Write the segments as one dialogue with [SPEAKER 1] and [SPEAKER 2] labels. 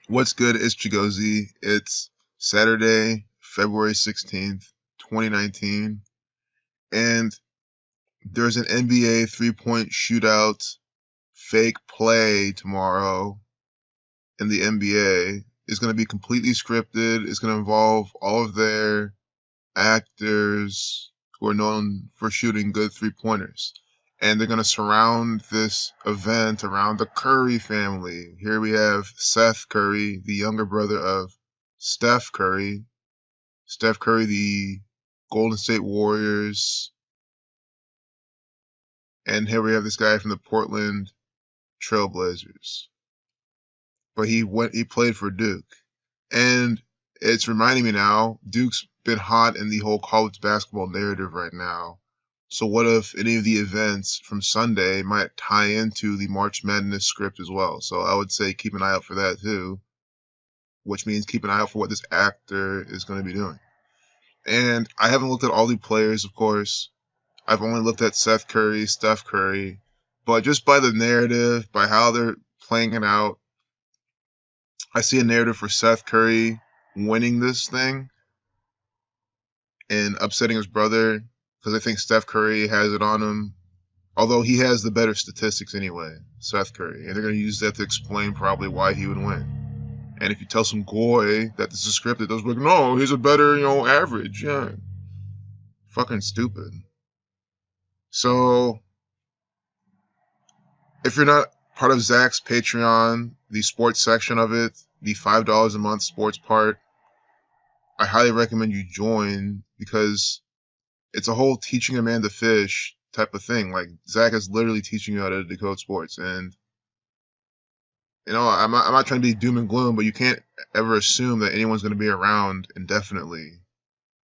[SPEAKER 1] What's good? It's Chigozy. It's Saturday, February 16th, 2019, and there's an NBA three-point shootout fake play tomorrow in the NBA. It's going to be completely scripted. It's going to involve all of their actors who are known for shooting good three-pointers. And they're going to surround this event around the Curry family. Here we have Seth Curry, the younger brother of Steph Curry. Steph Curry, the Golden State Warriors. And here we have this guy from the Portland Trailblazers. But he played for Duke. And it's reminding me now, Duke's been hot in the whole college basketball narrative right now. So what if any of the events from Sunday might tie into the March Madness script as well? So I would say keep an eye out for that too, which means keep an eye out for what this actor is going to be doing. And I haven't looked at all the players, of course. I've only looked at Seth Curry, Steph Curry, but just by the narrative, by how they're playing it out, I see a narrative for Seth Curry winning this thing and upsetting his brother, because I think Steph Curry has it on him, although he has the better statistics anyway, Seth Curry, and they're going to use that to explain probably why he would win. And if you tell some goy that this is scripted, they'll be like, no, he's a better, average. Yeah. Fucking stupid. So, if you're not part of Zach's Patreon, the sports section of it, the $5 a month sports part, I highly recommend you join, because it's a whole teaching a man to fish type of thing. Like, Zach is literally teaching you how to decode sports. And, I'm not trying to be doom and gloom, but you can't ever assume that anyone's going to be around indefinitely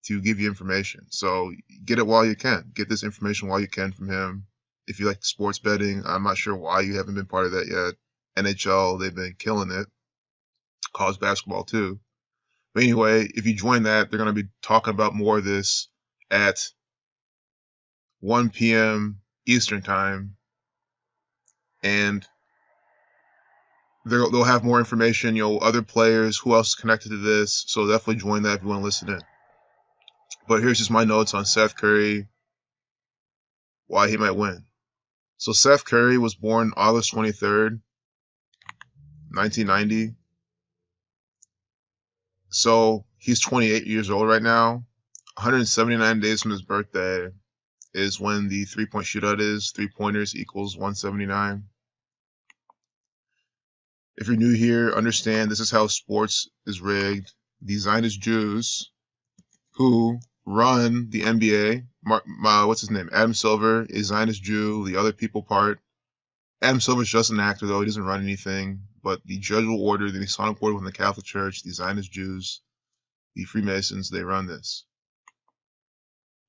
[SPEAKER 1] to give you information. So get it while you can. Get this information while you can from him. If you like sports betting, I'm not sure why you haven't been part of that yet. NHL, they've been killing it. College basketball too. But anyway, if you join that, they're going to be talking about more of this at 1 p.m. Eastern time. And they'll have more information, other players, who else is connected to this. So definitely join that if you want to listen in. But here's just my notes on Seth Curry, why he might win. So Seth Curry was born August 23rd, 1990. So he's 28 years old right now. 179 days from his birthday is when the three-point shootout is. 3-pointers equals 179. If you're new here, understand this is how sports is rigged. The Zionist Jews who run the NBA, what's his name? Adam Silver, a Zionist Jew, the other people part. Adam Silver's just an actor, though. He doesn't run anything. But the Jesuit order, the Masonic order from the Catholic Church, the Zionist Jews, the Freemasons, they run this.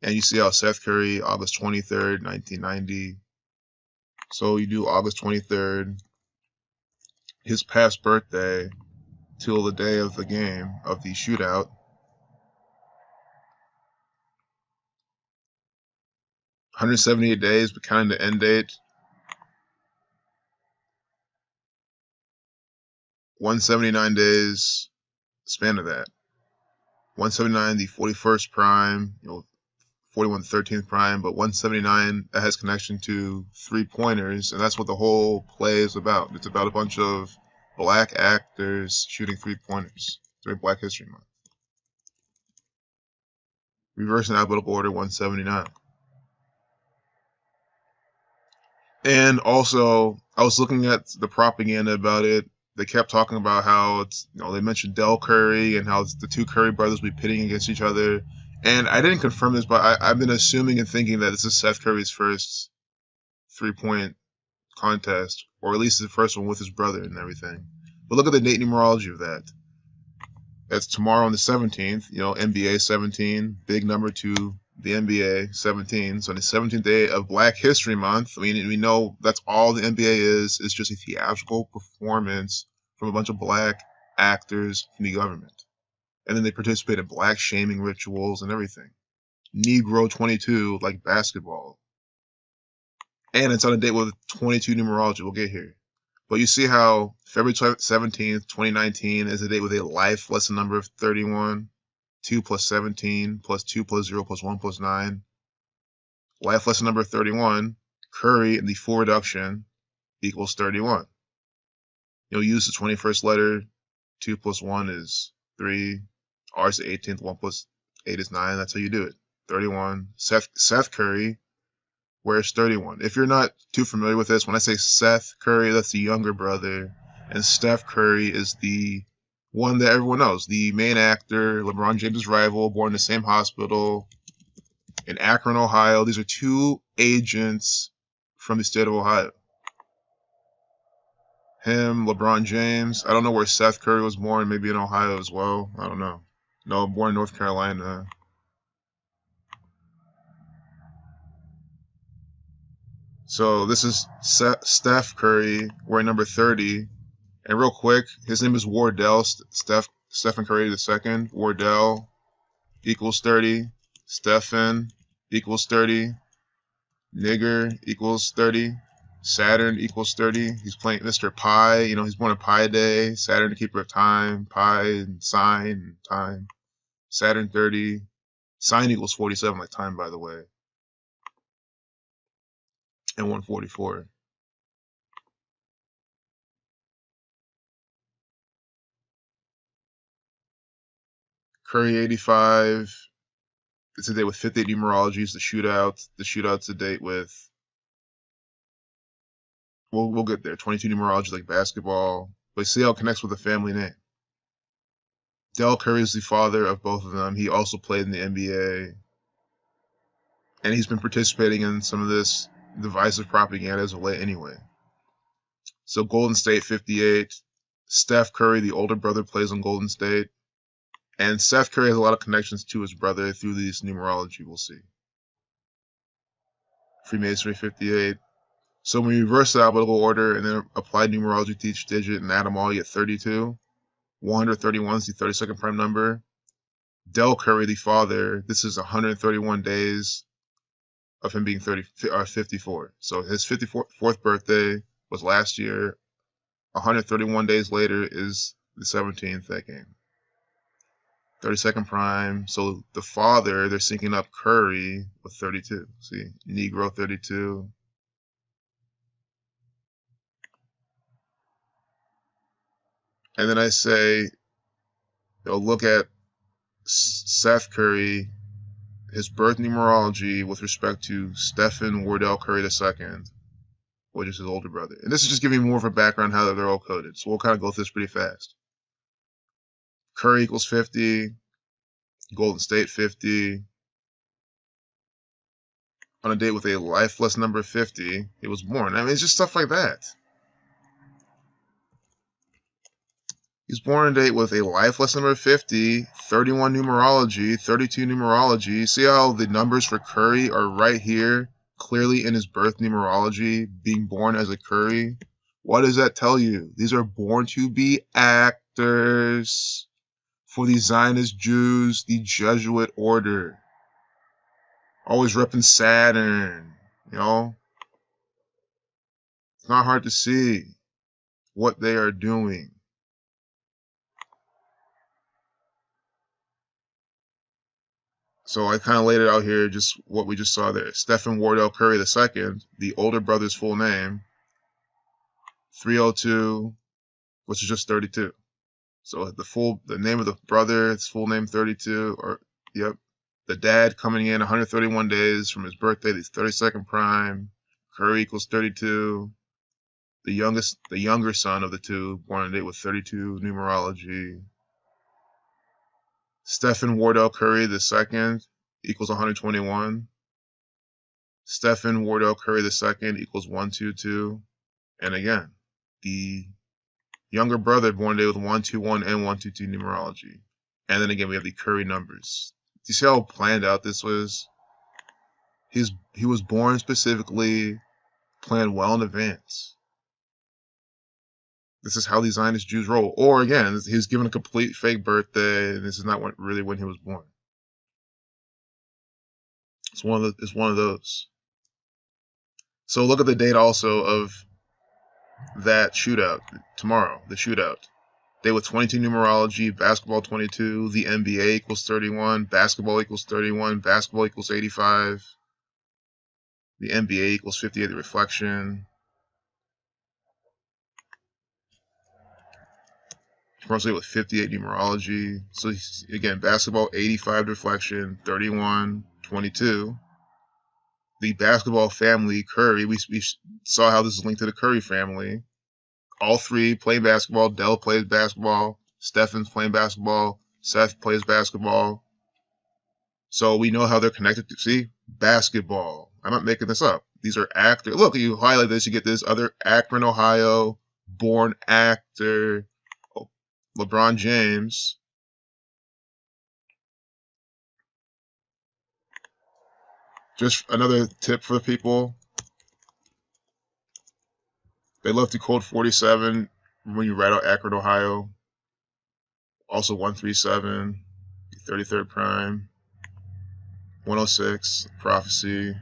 [SPEAKER 1] And you see how Seth Curry, August 23rd, 1990. So you do August 23rd, his past birthday, till the day of the game, of the shootout. 178 days, but counting the end date. 179 days, span of that. 179, the 41st prime, 41 13th prime, but 179, that has connection to 3-pointers, and that's what the whole play is about. It's about a bunch of black actors shooting 3-pointers during Black History Month. Reverse in alphabetical order, 179. And also, I was looking at the propaganda about it. They kept talking about how it's, they mentioned Dell Curry and how the two Curry brothers will be pitting against each other. And I didn't confirm this, but I've been assuming and thinking that this is Seth Curry's first 3-point contest, or at least the first one with his brother and everything. But look at the date numerology of that. That's tomorrow on the 17th, NBA 17, big number to the NBA, 17. So on the 17th day of Black History Month, we know that's all the NBA is. It's just a theatrical performance from a bunch of black actors from the government. And then they participate in black shaming rituals and everything. Negro 22, like basketball. And it's on a date with 22 numerology. We'll get here. But you see how February 17th, 2019 is a date with a life lesson number of 31. 2 plus 17 plus 2 plus 0 plus 1 plus 9. Life lesson number 31, Curry in the full reduction equals 31. You'll use the 21st letter. 2 plus 1 is 3. R is the 18th. 1 plus 8 is 9. That's how you do it. 31. Seth Curry, where's 31? If you're not too familiar with this, when I say Seth Curry, that's the younger brother. And Steph Curry is the one that everyone knows. The main actor, LeBron James' rival, born in the same hospital in Akron, Ohio. These are two agents from the state of Ohio. Him, LeBron James. I don't know where Seth Curry was born. Maybe in Ohio as well. I don't know. No, born in North Carolina. So this is Steph Curry, wearing number 30. And real quick, his name is Wardell. Stephen Curry II. Wardell equals 30. Stephen equals 30. Nigger equals 30. Saturn equals 30. He's playing Mr. Pi. You know, he's born on Pi Day. Saturn, the keeper of time. Pi and sign and time. Saturn 30. Sign equals 47, like time, by the way. And 144. Curry 85. It's a date with 58 numerologies. The shootout. The shootout's a date with. We'll get there. 22 numerologies like basketball. But see how it connects with the family name. Dell Curry is the father of both of them. He also played in the NBA. And he's been participating in some of this divisive propaganda as of late anyway. So Golden State 58. Steph Curry, the older brother, plays on Golden State. And Seth Curry has a lot of connections to his brother through these numerology, we'll see. Freemasonry 58. So when you reverse the alphabetical order and then apply numerology to each digit and add them all, you get 32. 131 is the 32nd prime number. Dell Curry, the father, this is 131 days of him being 54. So his 54th birthday was last year. 131 days later is the 17th that game. 32nd prime. So the father, they're syncing up Curry with 32. See, Negro 32. And then I say, look at Seth Curry, his birth numerology with respect to Stephen Wardell Curry II, which is his older brother. And this is just giving more of a background how they're all coded. So we'll kind of go through this pretty fast. Curry equals 50. Golden State 50. On a date with a lifeless number 50, he was born. I mean, it's just stuff like that. He's born on a date with a lifeless number 50, 31 numerology, 32 numerology. See how the numbers for Curry are right here, clearly in his birth numerology, being born as a Curry? What does that tell you? These are born to be actors for the Zionist Jews, the Jesuit order. Always repping Saturn, you know? It's not hard to see what they are doing. So I kind of laid it out here, just what we just saw there. Stephen Wardell Curry II, the older brother's full name, 302, which is just 32. So the name of the brother, his full name 32, or yep. The dad coming in 131 days from his birthday, the 32nd prime. Curry equals 32. The younger son of the two, born on a date with 32 numerology. Stephen Wardell Curry II equals 121. Stephen Wardell Curry II equals 122. And again, the younger brother born today with 121 and 122 numerology. And then again, we have the Curry numbers. Do you see how planned out this was? He was born specifically, planned well in advance. This is how these Zionist Jews roll. Or again, he was given a complete fake birthday, and this is not really when he was born. It's one of those. So look at the date also of that shootout tomorrow, the shootout. Day with 22 numerology, basketball 22, the NBA equals 31, basketball equals 31, basketball equals 85, the NBA equals 58, the reflection. Tomorrow's day with 58 numerology. So again, basketball 85 deflection, 31, 22. The basketball family, Curry, we saw how this is linked to the Curry family. All three play basketball. Dell plays basketball. Stephen's playing basketball. Seth plays basketball. So we know how they're connected to, see, basketball. I'm not making this up. These are actors. Look, you highlight this, you get this other Akron, Ohio, born actor, LeBron James. Just another tip for the people. They love to code 47 when you write out Akron, Ohio. Also 137, 33rd prime, 106, prophecy.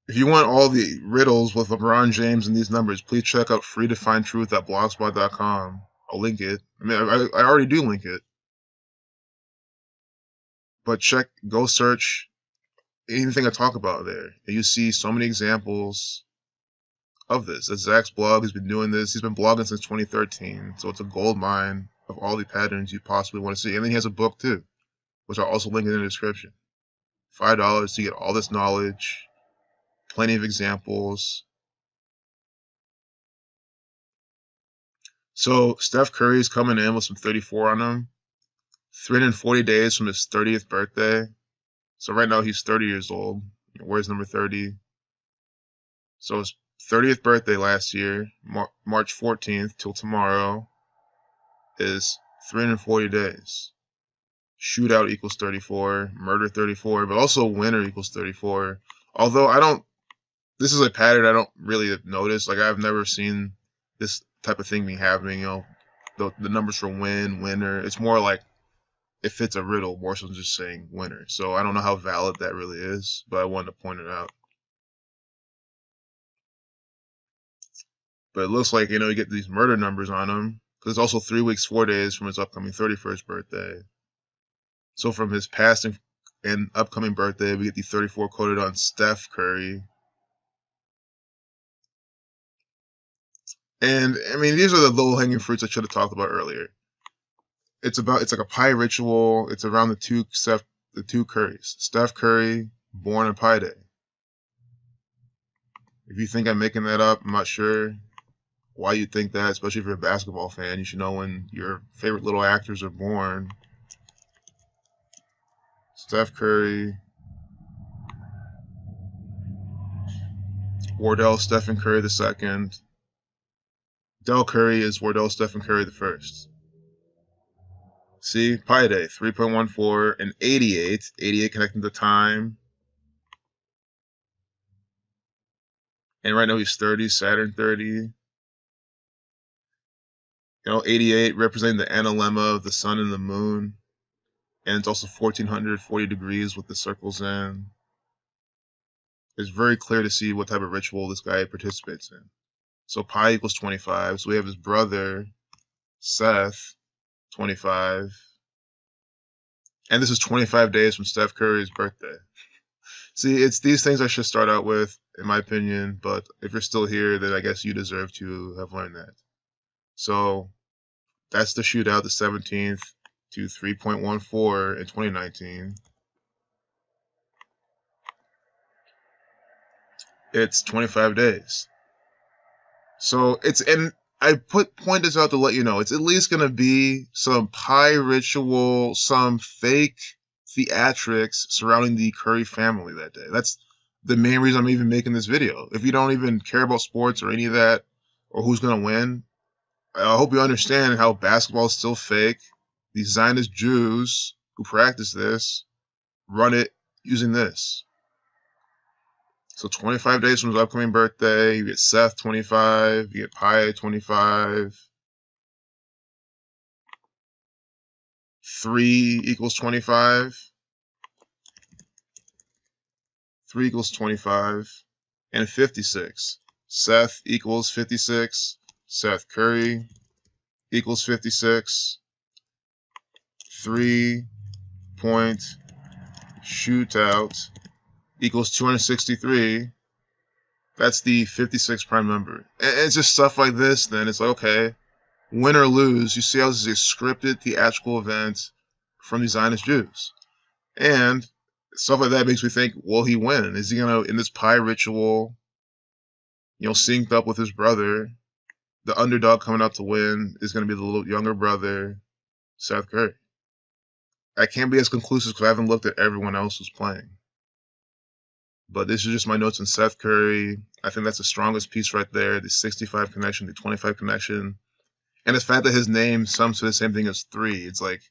[SPEAKER 1] If you want all the riddles with LeBron James and these numbers, please check out freetofindtruth.blogspot.com. I'll link it. I mean, I already do link it. But go search anything I talk about there. And you see so many examples of this. That's Zach's blog. He's been doing this. He's been blogging since 2013. So it's a gold mine of all the patterns you possibly want to see. And then he has a book too, which I'll also link in the description. $5 to get all this knowledge. Plenty of examples. So Steph Curry's coming in with some 34 on him. 340 days from his 30th birthday. So right now he's 30 years old. Where's number 30? So his 30th birthday last year, March 14th till tomorrow, is 340 days. Shootout equals 34, murder 34, but also winner equals 34. Although this is a pattern I don't really notice. Like I've never seen this type of thing be happening. The numbers for winner. It's more like it fits a riddle more so than just saying winner. So I don't know how valid that really is, but I wanted to point it out. But it looks like, you get these murder numbers on him. Because it's also 3 weeks, 4 days from his upcoming 31st birthday. So from his past and upcoming birthday, we get the 34 coded on Steph Curry. And, I mean, these are the low-hanging fruits I should have talked about earlier. It's like a Pi ritual. It's around the two Currys. Steph Curry, born on Pi Day. If you think I'm making that up, I'm not sure why you'd think that, especially if you're a basketball fan. You should know when your favorite little actors are born. Steph Curry, Wardell Stephen Curry II. Dell Curry is Wardell Stephen Curry I. See, Pi Day, 3.14 and 88. 88 connecting to time. And right now he's 30, Saturn 30. 88 representing the analemma of the sun and the moon. And it's also 1440 degrees with the circles in. It's very clear to see what type of ritual this guy participates in. So pi equals 25. So we have his brother, Seth, 25. And this is 25 days from Steph Curry's birthday. See, it's these things I should start out with, in my opinion. But if you're still here, then I guess you deserve to have learned that. So that's the shootout, the 17th to 3.14 in 2019. It's 25 days. So and I point this out to let you know, it's at least going to be some Pi ritual, some fake theatrics surrounding the Curry family that day. That's the main reason I'm even making this video. If you don't even care about sports or any of that, or who's going to win, I hope you understand how basketball is still fake. These Zionist Jews who practice this run it using this. So 25 days from his upcoming birthday, you get Seth 25, you get Pi 25. 3 equals 25. 3 equals 25, and 56. Seth equals 56. Seth Curry equals 56. 3-point shootout equals 263. That's the 56 prime number. And it's just stuff like this, then it's like, okay, win or lose, you see how this is a scripted theatrical event from these Zionist Jews. And stuff like that makes me think, will he win? Is he going to, in this pie ritual, synced up with his brother, the underdog coming out to win is going to be the little younger brother, Seth Curry? I can't be as conclusive because I haven't looked at everyone else who's playing. But this is just my notes on Seth Curry. I think that's the strongest piece right there, the 65 connection, the 25 connection. And the fact that his name sums to the same thing as 3, it's like,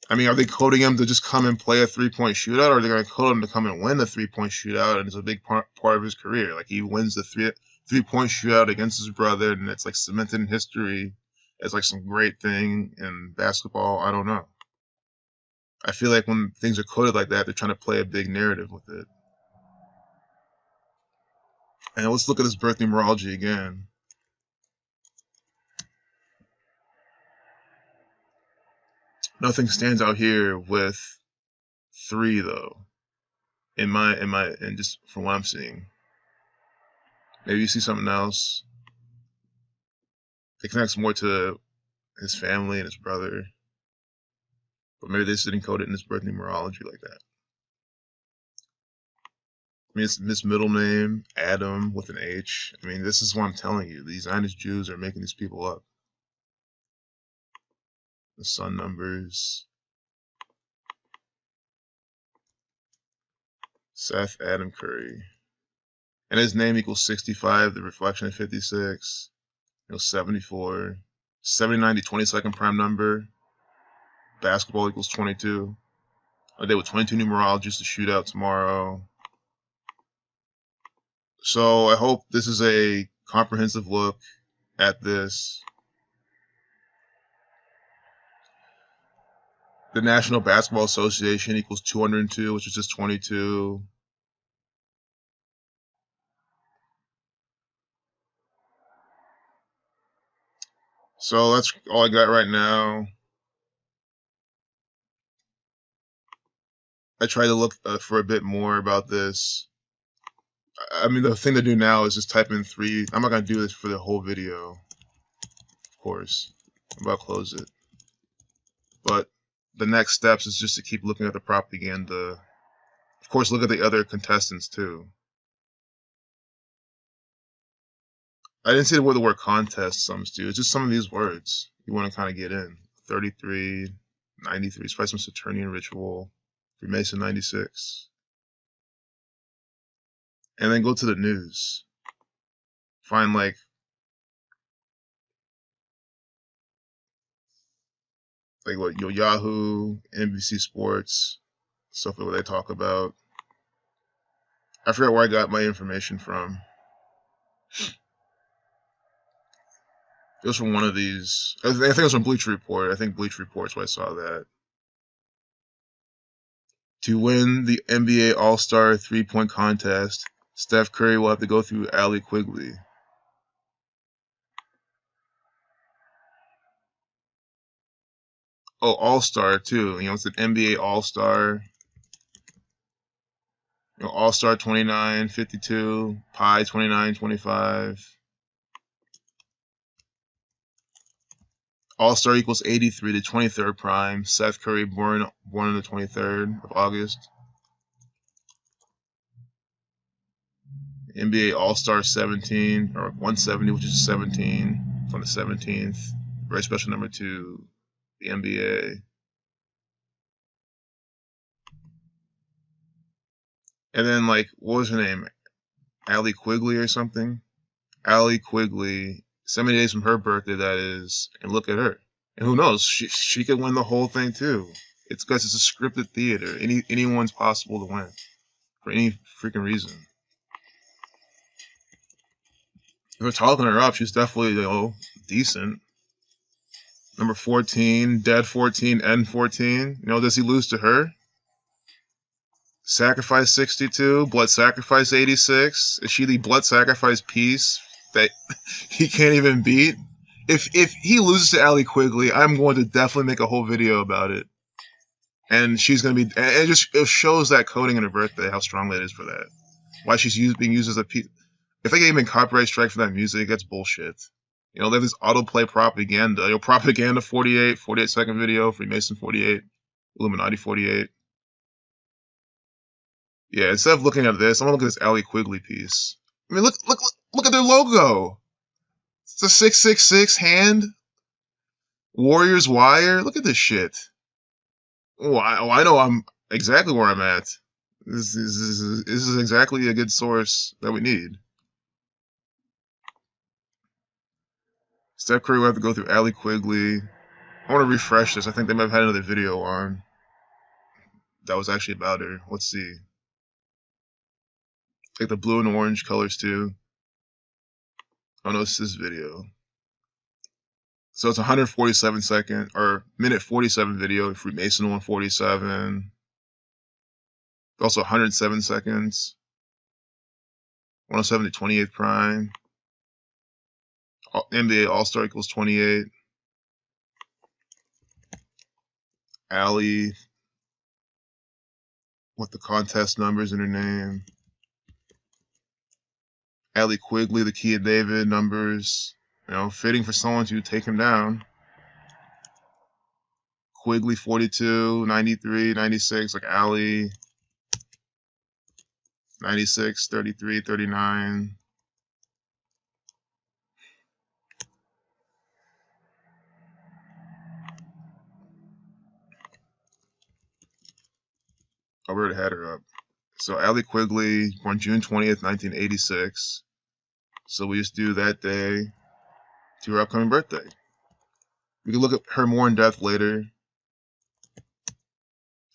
[SPEAKER 1] I mean, are they coding him to just come and play a 3-point shootout, or are they going to code him to come and win the 3-point shootout? And it's a big part of his career. Like, he wins the three-point shootout against his brother, and it's like cemented in history as like some great thing in basketball. I don't know. I feel like when things are coded like that, they're trying to play a big narrative with it. And let's look at this birth numerology again. Nothing stands out here with 3 though. And just from what I'm seeing. Maybe you see something else. It connects more to his family and his brother. But maybe they just didn't code it in his birth numerology like that. I mean, it's his middle name, Adam, with an H. I mean, this is what I'm telling you. These Zionist Jews are making these people up. The sun numbers. Seth Adam Curry. And his name equals 65, the reflection of 56. 74. 79, the 22nd prime number. Basketball equals 22. A day with 22 numerologists to shoot out tomorrow. So I hope this is a comprehensive look at this. The National Basketball Association equals 202, which is just 22. So that's all I got right now. I tried to look for a bit more about this. I mean, the thing to do now is just type in 3. I'm not going to do this for the whole video, of course. I'm about to close it. But the next steps is just to keep looking at the propaganda. Of course, look at the other contestants, too. I didn't say what the word contest sums to. It's just some of these words you want to kind of get in. 33, 93, it's probably some Saturnian ritual. Freemason 96. And then go to the news. Find like what, Yahoo, NBC Sports, stuff like what they talk about. I forgot where I got my information from. It was from one of these. I think it was from Bleacher Report. I think Bleacher Report's where I saw that. To win the NBA All-Star 3-point contest, Steph Curry will have to go through Allie Quigley. Oh, All-Star too. It's an NBA All-Star. All-Star 29, 52, Pi 29, 25. All-Star equals 83, the 23rd prime. Seth Curry born on the 23rd of August. NBA All-Star 17, or 170, which is 17, on the 17th. Very special number to the NBA. And then, what was her name? Allie Quigley or something? Allie Quigley, 70 days from her birthday, that is, and look at her. And who knows, she could win the whole thing, too. It's because it's a scripted theater. Anyone's possible to win, for any freaking reason. If we're talking her up, she's definitely, decent. Number 14, dead 14, N14. Does he lose to her? Sacrifice 62, blood sacrifice 86. Is she the blood sacrifice piece that he can't even beat? If he loses to Allie Quigley, I'm going to definitely make a whole video about it. And she's going to be, and it shows that coding in her birthday, how strong that is for that. Why she's being used as a piece. If they gave him a copyright strike for that music, that's bullshit. You know, they have this autoplay propaganda. You know, propaganda 48 second video, Freemason 48, Illuminati 48. Yeah, instead of looking at this, I'm gonna look at this Allie Quigley piece. I mean, look at their logo. It's a 666 hand. Warriors wire. Look at this shit. Oh, I know I'm exactly where I'm at. This is exactly a good source that we need. Steph Curry will have to go through Allie Quigley. I want to refresh this. I think they might have had another video on that was actually about her. Let's see. Like the blue and orange colors too. Oh no, it's this video. So it's 147 second or minute 47 video. Freemason 147. Also 107 seconds. 107 to 28th prime. NBA All-Star equals 28. Allie with the contest numbers in her name. Allie Quigley, the Key of David numbers. You know, fitting for someone to take him down. Quigley 42, 93, 96, like Allie. 96, 33, 39. I already had her up. So Allie Quigley, born June 20th, 1986. So we just do that day to her upcoming birthday. We can look at her more in depth later.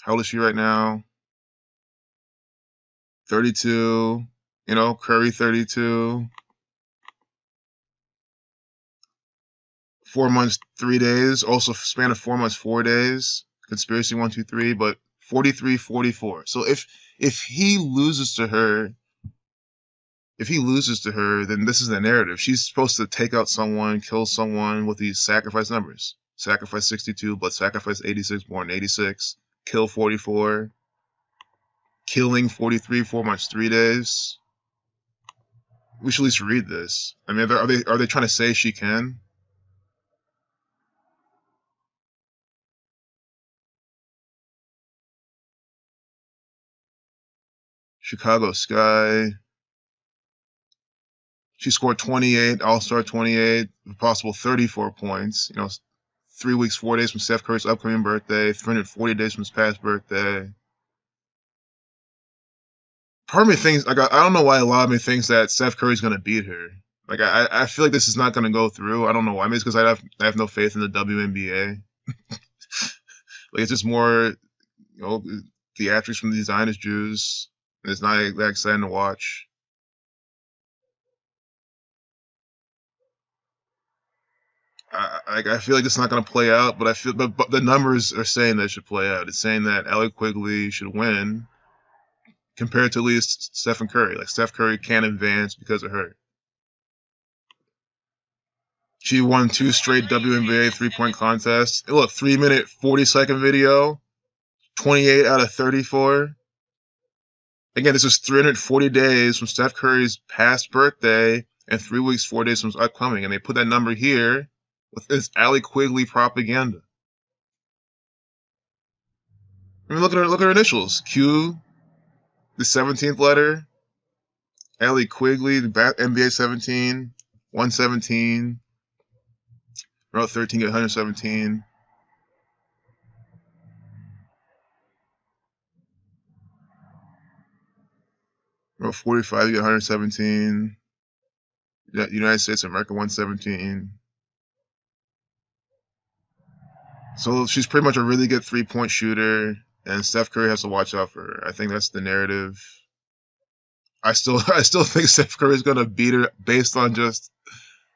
[SPEAKER 1] How old is she right now? 32. You know, Curry 32. 4 months, 3 days. Also span of 4 months, 4 days. Conspiracy 1, 2, 3, but 43, 44. So if he loses to her, then this is the narrative. She's supposed to take out someone, kill someone with these sacrifice numbers. Sacrifice 62, blood sacrifice 86, born 86, kill 44, killing 43, 4 months, 3 days. We should at least read this. I mean, are they trying to say she can? Chicago Sky. She scored 28, All-Star 28, possible 34 points. You know, 3 weeks, 4 days from Steph Curry's upcoming birthday, 340 days from his past birthday. Part of me thinks, like, I don't know why a lot of me thinks that Steph Curry's gonna beat her. Like, I feel like this is not gonna go through. I don't know why. Maybe it's because I have no faith in the WNBA. Like, it's just more, you know, theatrics from the designers' Jews. And it's not that exciting to watch. I feel like it's not going to play out, but but the numbers are saying that it should play out. It's saying that Allie Quigley should win compared to at least Stephen Curry. Like, Steph Curry can't advance because of her. She won 2 straight WNBA 3-point contests. Look, 3 minute 40-second video, 28 out of 34. Again, this is 340 days from Steph Curry's past birthday and 3 weeks, 4 days from his upcoming, and they put that number here with this Allie Quigley propaganda. I mean, look at her initials. Q, the 17th letter. Allie Quigley, the NBA 17, 117. Route 13, get 117. Route 45, you get 117. United States of America, 117. So she's pretty much a really good 3-point shooter, and Steph Curry has to watch out for her. I think that's the narrative. I still think Steph Curry is gonna beat her based on just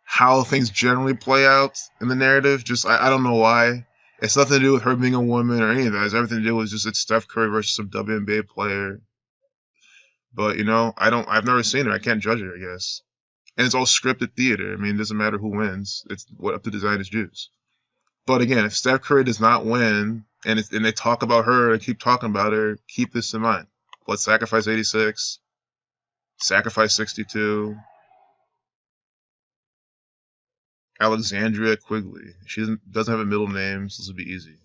[SPEAKER 1] how things generally play out in the narrative. Just I don't know why. It's nothing to do with her being a woman or any of that. It's everything to do with just it's Steph Curry versus some WNBA player. But, you know, I've never seen her. I can't judge her, I guess. And it's all scripted theater. I mean, it doesn't matter who wins. It's what up to designers choose. But again, if Steph Curry does not win, and they talk about her and keep talking about her, keep this in mind. Let's sacrifice 86, sacrifice 62, Alexandria Quigley. She doesn't have a middle name, so this will be easy.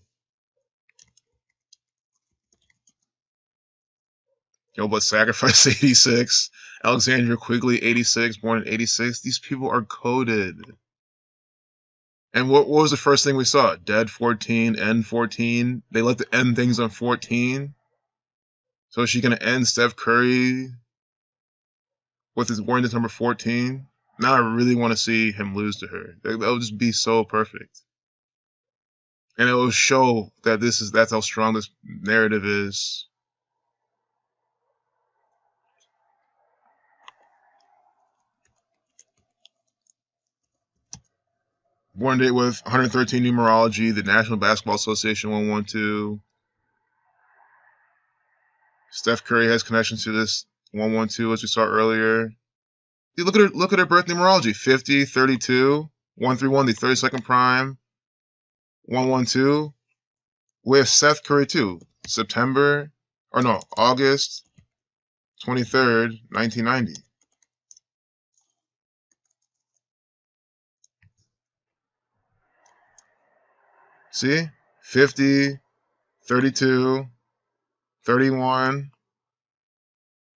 [SPEAKER 1] You know, but sacrifice 86, Alexandria Quigley 86, born in 86. These people are coded. And what was the first thing we saw? Dead 14, end 14. They like to end things on 14. So is she going to end Steph Curry with his wearing the number 14? Now I really want to see him lose to her. That would just be so perfect. And it will show that that's how strong this narrative is. Born date with 113 numerology, the National Basketball Association 112. Steph Curry has connections to this 112, as we saw earlier. Look at her birth numerology: 50, 32, 131, the 32nd prime, 112. We have Seth Curry too. August 23rd, 1990. See? 50, 32, 31.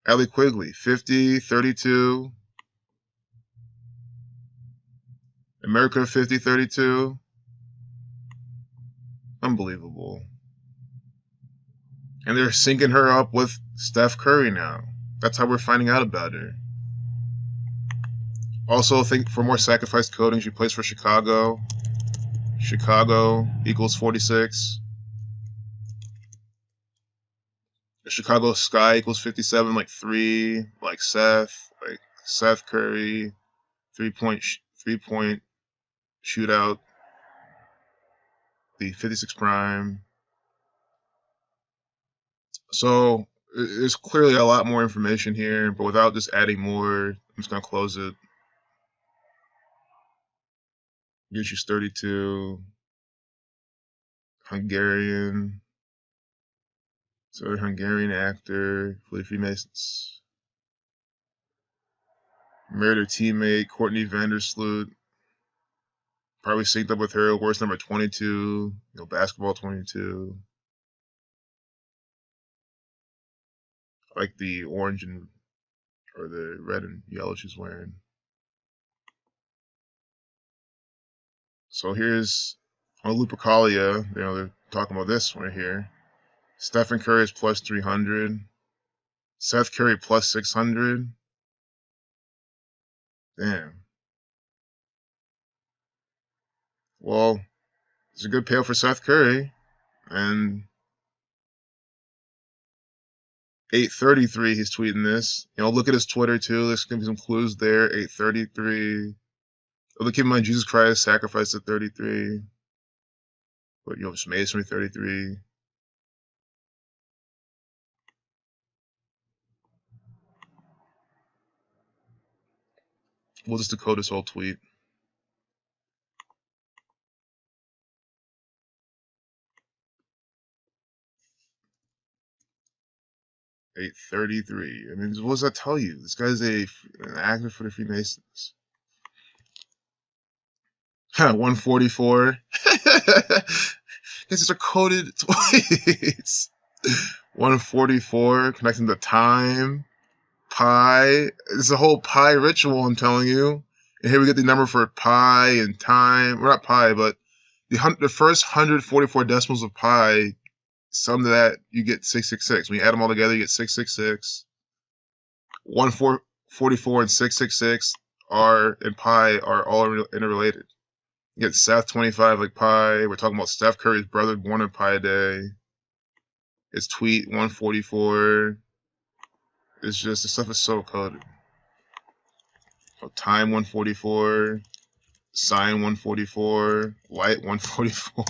[SPEAKER 1] Ellie Quigley, 50, 32. America 50, 32. Unbelievable. And they're syncing her up with Steph Curry now. That's how we're finding out about her. Also, think for more sacrifice coding, she plays for Chicago. Chicago equals 46. Chicago Sky equals 57, like 3, like Seth Curry, 3-point shootout, the 56 prime. So there's clearly a lot more information here, but without just adding more, I'm just gonna close it. She's 32, Hungarian. So a Hungarian actor, for the Freemasons. Married her teammate, Courtney Vandersloot. Probably synced up with her, worst number 22, basketball 22. I like the orange or the red and yellow she's wearing. So here's Lupercalia. They're talking about this one right here. Stephen Curry is plus 300. Seth Curry plus 600. Damn. Well, it's a good payout for Seth Curry. And 8:33, he's tweeting this. Look at his Twitter too. There's gonna be some clues there. 8:33. Oh, keep in mind, Jesus Christ sacrificed at 33. But just Masonry 33. We'll just decode this whole tweet. $833. I mean, what does that tell you? This guy's an actor for the Freemasons. 144. These are coded tweets. 144, connecting to time, pi. It's a whole pi ritual, I'm telling you. And here we get the number for pi and time. Well, not pi, but the first 144 decimals of pi, sum to that, you get 666. When you add them all together, you get 666. 144 and 666 and pi are all interrelated. You get Seth 25 like pi. We're talking about Steph Curry's brother born on Pi Day. It's tweet 144. It's just, the stuff is so coded. So time 144, sign 144, light 144,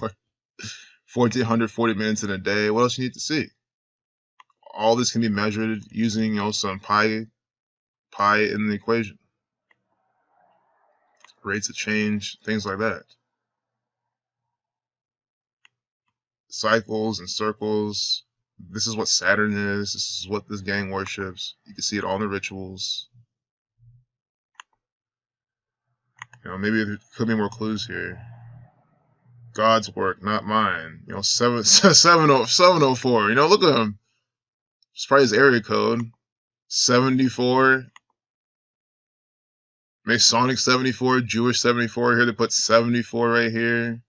[SPEAKER 1] 1440 minutes in a day. What else you need to see? all this can be measured using, you know, some pi in the equation. Rates of change, things like that. Cycles and circles. This is what Saturn is. This is what this gang worships. You can see it all in the rituals. You know, maybe there could be more clues here. God's work, not mine. You know, 704. You know, look at him. It's probably his area code. 74. Masonic 74, Jewish 74. Here they put 74 right here.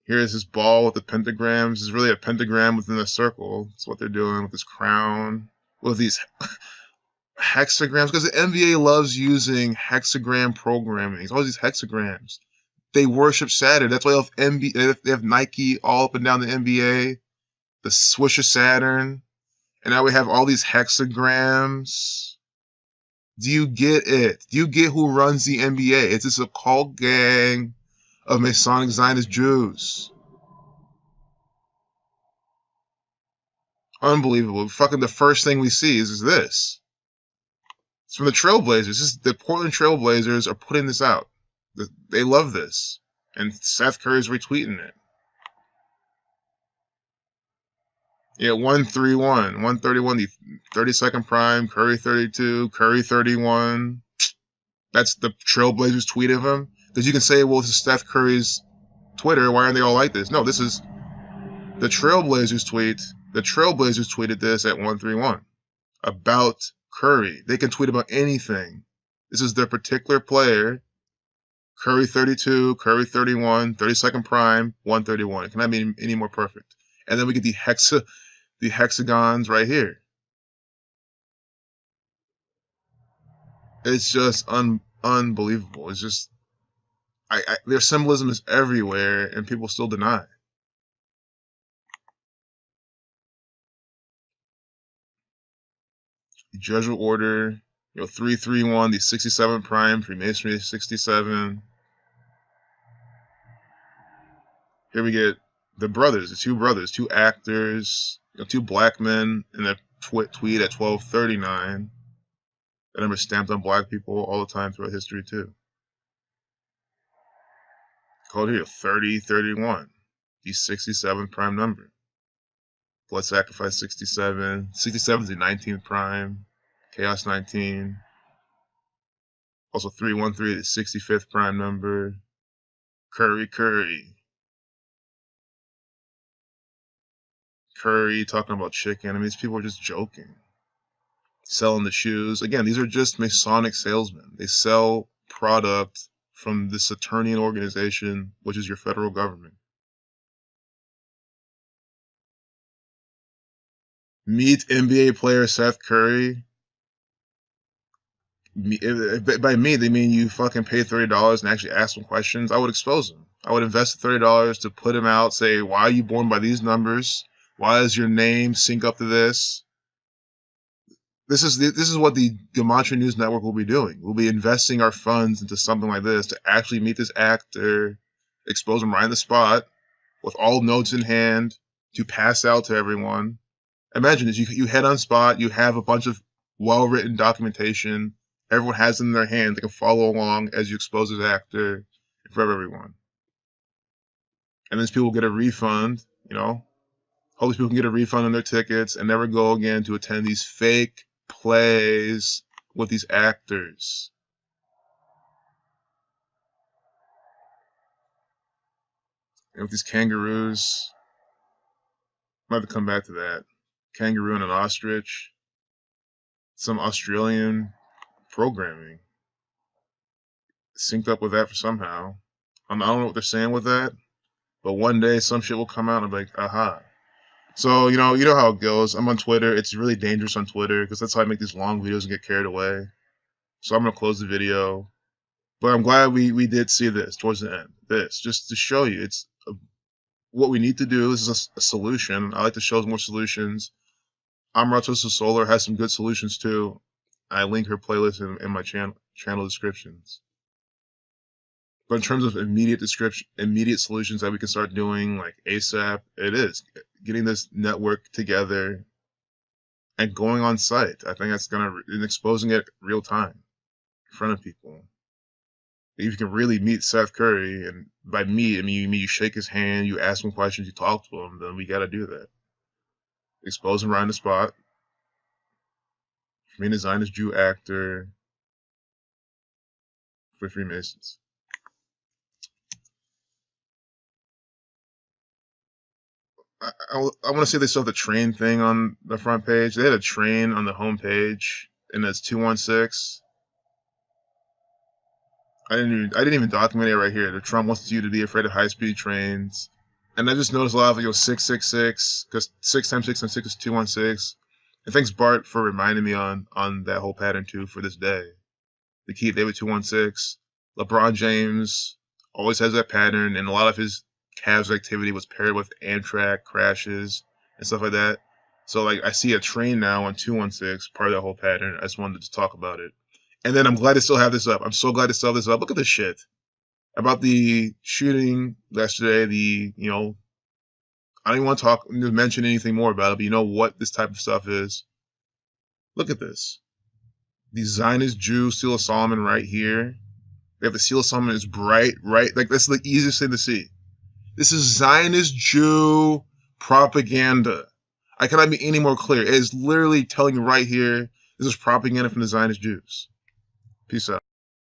[SPEAKER 1] Here's his ball with the pentagrams. This is really a pentagram within a circle. That's what they're doing with this crown. With these hexagrams. Because the NBA loves using hexagram programming. It's all these hexagrams. They worship Saturn. That's why they have Nike all up and down the NBA. The swoosh of Saturn. And now we have all these hexagrams. Do you get it? Do you get who runs the NBA? It's this occult gang of Masonic Zionist Jews. Unbelievable. Fucking the first thing we see is this. It's from the Trailblazers. The Portland Trailblazers are putting this out. They love this. And Seth Curry is retweeting it. Yeah, 131. 131, the 32nd prime. Curry 32. Curry 31. That's the Trailblazers tweet of him. Because you can say, well, this is Steph Curry's Twitter. Why aren't they all like this? No, this is the Trailblazers tweet. The Trailblazers tweeted this at 131 about Curry. They can tweet about anything. This is their particular player. Curry 32, Curry 31, 32nd prime, 131. It cannot be any more perfect. And then we get the hexagons right here. It's just unbelievable. It's just their symbolism is everywhere, and people still deny. The Jesuit Order, you know, 331, the 67 prime, Freemasonry 67. Here we get the brothers, the two brothers, two actors, you know, two black men in a tweet at 1239. That number stamped on black people all the time throughout history too. Called here 3031, the 67th prime number. Blood Sacrifice 67. 67 is the 19th prime. Chaos 19. Also 313, the 65th prime number. Curry. Curry talking about chicken. I mean, these people are just joking. Selling the shoes. Again, these are just Masonic salesmen. They sell product from the Saturnian organization, which is your federal government. Meet NBA player Seth Curry. By me, they mean you fucking pay $30 and actually ask them questions. I would expose them. I would invest the $30 to put him out, say, why are you born by these numbers? Why does your name sync up to this? This is what the Gematria News Network will be doing. We'll be investing our funds into something like this to actually meet this actor, expose him right on the spot, with all notes in hand, to pass out to everyone. Imagine this, you head on spot, you have a bunch of well-written documentation, everyone has it in their hand, they can follow along as you expose this actor in front of everyone. And these people get a refund, you know. Hope these people can get a refund on their tickets and never go again to attend these fake plays with these actors. And with these kangaroos, I'm about to come back to that. Kangaroo and an ostrich. Some Australian programming. Synced up with that for somehow. I don't know what they're saying with that, but one day some shit will come out and I'll be like, aha. So, you know how it goes. I'm on Twitter. It's really dangerous on Twitter because that's how I make these long videos and get carried away. So I'm going to close the video. But I'm glad we did see this towards the end. This, just to show you, it's what we need to do. This is a solution. I like to show more solutions. Amratosa Solar has some good solutions too. I link her playlist in my channel descriptions. But in terms of immediate solutions that we can start doing like ASAP, it is getting this network together and going on site. I think that's and exposing it real time in front of people. If you can really meet Seth Curry, and by meet, I mean you shake his hand, you ask him questions, you talk to him, then we got to do that. Expose him right on the spot. Main Zionist Jew actor for Freemasons. I want to say they still have the train thing on the front page. They had a train on the home page, and it's 216. I didn't even document it right here. The Trump wants you to be afraid of high-speed trains, and I just noticed a lot of 666 because 6 times 6 times 6 is 216. And thanks Bart for reminding me on that whole pattern too for this day. The Keith David 216. LeBron James always has that pattern, and a lot of his Cavs activity was paired with Amtrak crashes and stuff like that. So like I see a train now on 216, part of that whole pattern. I just wanted to talk about it. And then I'm glad to still have this up. I'm so glad to still have this up. Look at this shit. About the shooting yesterday, I don't even want to mention anything more about it, but you know what this type of stuff is. Look at this. The Zionist Jew Seal of Solomon right here. We have the Seal of Solomon is bright, right? Like that's the easiest thing to see. This is Zionist Jew propaganda. I cannot be any more clear. It is literally telling you right here, this is propaganda from the Zionist Jews. Peace out.